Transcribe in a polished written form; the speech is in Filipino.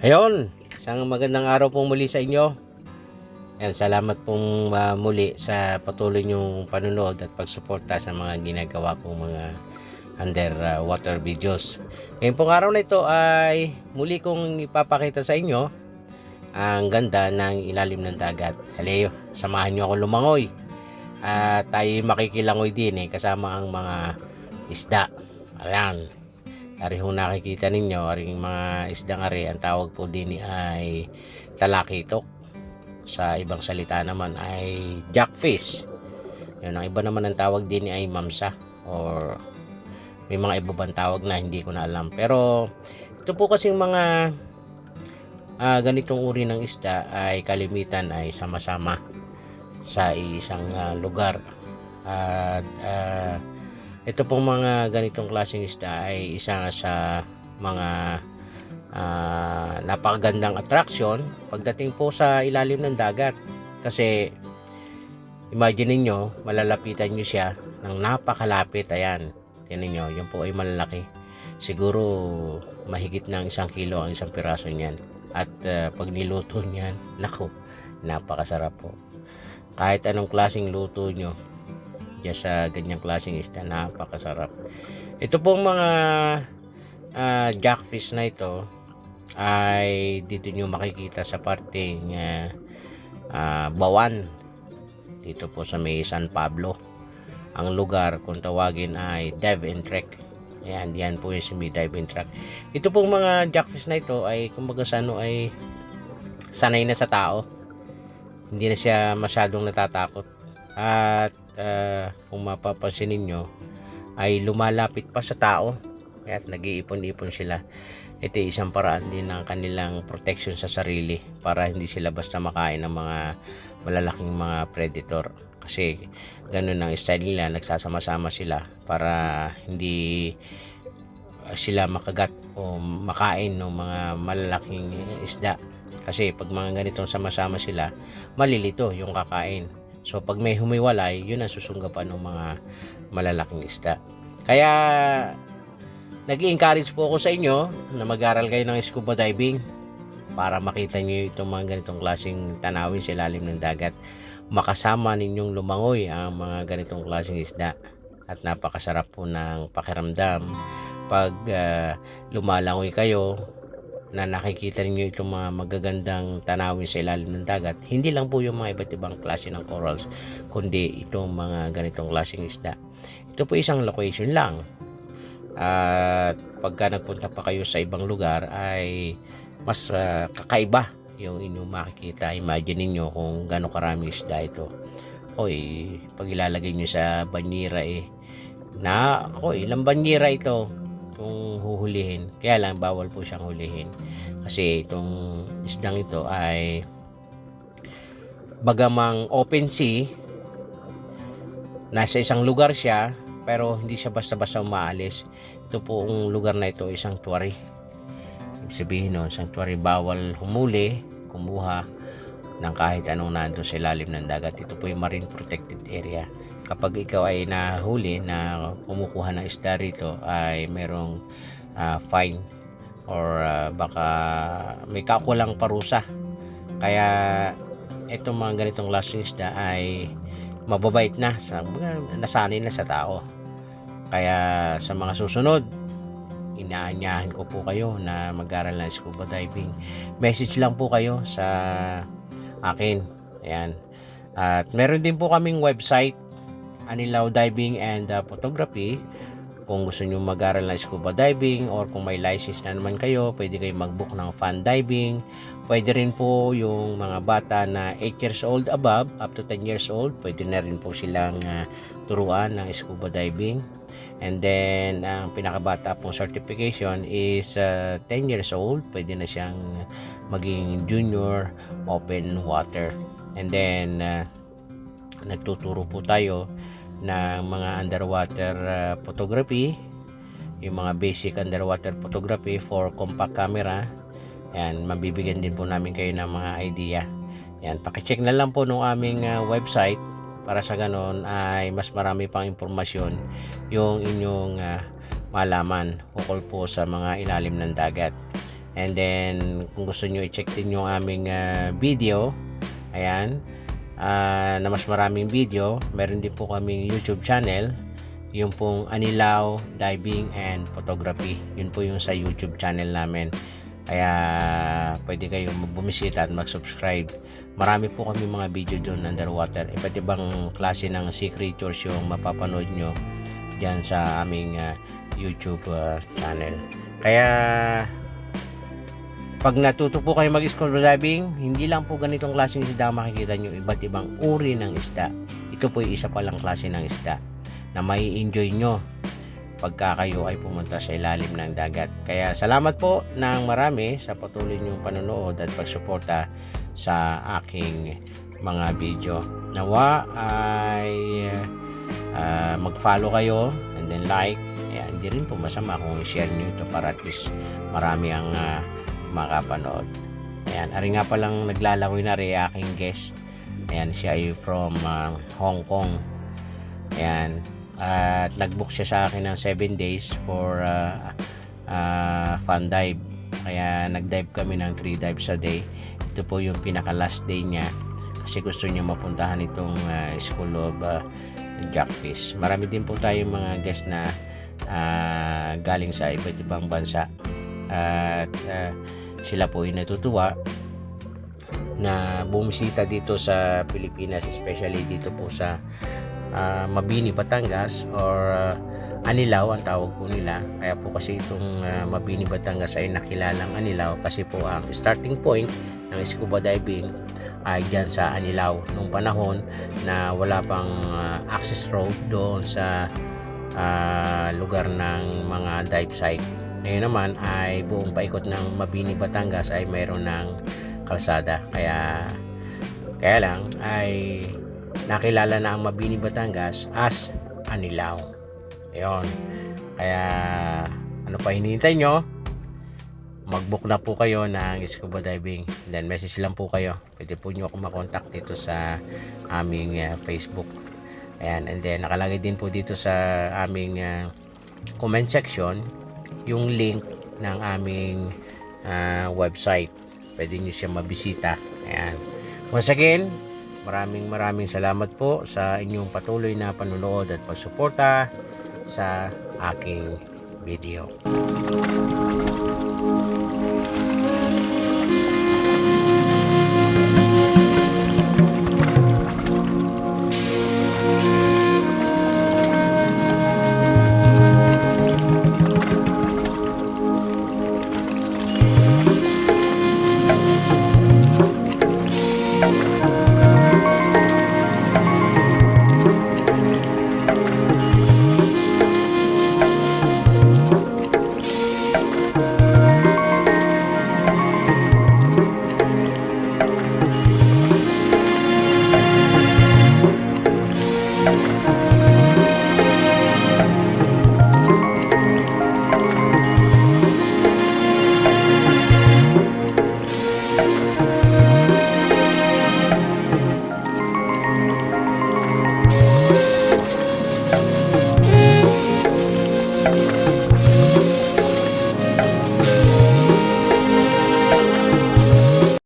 Ayun, isang magandang araw pong muli sa inyo. Yan, salamat pong muli sa patuloy niyong panunood at pagsuporta sa mga ginagawa kong mga underwater videos. Ngayon pong araw na ito ay muli kong ipapakita sa inyo ang ganda ng ilalim ng dagat. Haleo, samahan niyo ako lumangoy. At tayo makikilangoy din kasama ang mga isda. Ayan. Ari hong nakikita ninyo, aring mga isdang ari, ang tawag po din ay talakitok. Sa ibang salita naman ay jackfish. Yun, ang iba naman ang tawag din ay mamsa, or may mga iba bang tawag na hindi ko na alam. Pero ito po kasing mga ganitong uri ng isda ay kalimitan ay sama-sama sa isang lugar. At ito pong mga ganitong klaseng isda ay isa sa mga napakagandang attraction pagdating po sa ilalim ng dagat. Kasi imagine niyo, malalapitan niyo siya ng napakalapit. Ayan, tingnan niyo, yun po ay malalaki. Siguro mahigit ng 1 kilo ang isang piraso niyan. At pag niluto niyan, naku, napakasarap po. Kahit anong klaseng luto nyo diyan sa ganyang klaseng isda, napakasarap. Ito pong mga jackfish na ito ay dito nyo makikita sa parteng Bawan, dito po sa may San Pablo. Ang lugar kung tawagin ay Dive and Trek. Ayan, diyan po yung may Dive and Trek. Ito pong mga jackfish na ito ay kumbaga sa ano ay sanay na sa tao, hindi na siya masyadong natatakot. At kung mapapansin ninyo ay lumalapit pa sa tao at nag-iipon-ipon sila. Ito ay isang paraan din ng kanilang protection sa sarili para hindi sila basta makain ng mga malalaking mga predator. Kasi ganun ang style nila, nagsasama-sama sila para hindi sila makagat o makain ng mga malalaking isda. Kasi pag mga ganitong sama-sama sila, malilito yung kakain. So pag may humiwalay, yun ang susunggapan ng mga malalaking isda. Kaya nag-i-encourage po ako sa inyo na mag-aral kayo ng scuba diving para makita nyo itong mga ganitong klaseng tanawin sa ilalim ng dagat. Makasama ninyong lumangoy ang mga ganitong klaseng isda. At napakasarap po ng pakiramdam pag lumalangoy kayo na nakikita niyo itong mga magagandang tanawin sa ilalim ng dagat. Hindi lang po yung mga iba't ibang klase ng corals, kundi itong mga ganitong klaseng isda. Ito po isang location lang. At pagka nagpunta pa kayo sa ibang lugar ay mas kakaiba yung inyong makikita. Imagine niyo kung gaano karami isda ito. Pag ilalagay niyo sa banyera ilang banyera ito kung huhulihin. Kaya lang bawal po siyang hulihin kasi itong isdang ito ay bagamang open sea, nasa isang lugar siya pero hindi siya basta-basta umaalis. Ito po ang lugar na ito isang sanctuary. Ibig sabihin nun, sanctuary, bawal humuli, kumuha ng kahit anong nandun sa ilalim ng dagat. Ito po yung marine protected area. Kapag ikaw ay nahuli na kumukuha ng isda rito ay merong fine or baka may kakulang parusa. Kaya itong mga ganitong klaseng isda ay mababait na, nasanay na sa tao. Kaya sa mga susunod, inaanyahan ko po kayo na mag-aral ng scuba diving. Message lang po kayo sa akin. Ayan. At meron din po kaming website, Anilaw Diving and Photography. Kung gusto nyo mag-aral ng scuba diving or kung may license na naman kayo, pwede kayo mag-book ng fun diving. Pwede rin po yung mga bata na 8 years old above, up to 10 years old, pwede na rin po silang turuan ng scuba diving. And then ang pinakabata pong certification is 10 years old, pwede na siyang maging junior open water. And then nagtuturo po tayo ng mga underwater photography, yung mga basic underwater photography for compact camera. Yan, mabibigyan din po namin kayo ng mga idea. Yan, pakicheck na lang po ng aming website para sa ganon ay mas marami pang impormasyon yung inyong malaman ukol po sa mga ilalim ng dagat. And then kung gusto nyo i-check din yung aming video, ayan, na mas maraming video, meron din po kaming YouTube channel, yung pong Anilao Diving and Photography. Yun po yung sa YouTube channel namin. Kaya pwede kayong bumisita at mag-subscribe. Marami po kami mga video doon underwater. Iba't ibang klase ng sea creatures yung mapapanood nyo dyan sa aming YouTube channel. Kaya pag natuto po kayo mag-scuba diving, hindi lang po ganitong klaseng isda makikita nyo, iba't ibang uri ng isda. Ito po yung isa palang klase ng isda na mai enjoy nyo pagka kayo ay pumunta sa ilalim ng dagat. Kaya salamat po ng marami sa patuloy nyong panonood at pagsuporta sa aking mga video. Nawa ay mag-follow kayo and then like. Ayan, hindi rin po masama kung i-share nyo ito para at least marami ang makapanood. Ayan, ari nga palang naglalaway na rin aking guest. Ayan, siya ay from Hong Kong. Ayan, at nag-book siya sa akin ng 7 days for fun dive. Kaya nag-dive kami ng 3 dives a day. Ito po yung pinaka last day niya kasi gusto niya mapuntahan itong School of Jackfish. Marami din po tayong mga guest na galing sa iba't ibang bansa at sila po ay natutuwa na bumisita dito sa Pilipinas, especially dito po sa Mabini, Batangas or Anilao ang tawag po nila. Kaya po kasi itong Mabini, Batangas ay nakilalang Anilao kasi po ang starting point ng scuba diving ay dyan sa Anilao nung panahon na wala pang access road doon sa lugar ng mga dive site. Ngayon naman ay buong paikot ng Mabini, Batangas ay mayroon ng kalsada. Kaya lang ay nakilala na ang Mabini, Batangas as Anilao. Ayun. Kaya ano pa hinihintay nyo? Mag-book na po kayo ng scuba diving. Then message lang po kayo. Pwede po nyo akong makontak dito sa aming Facebook. Ayan. And then nakalagay din po dito sa aming comment section yung link ng aming website. Pwede nyo siya mabisita. Ayan. Once again, maraming salamat po sa inyong patuloy na panonood at pagsuporta sa aking video.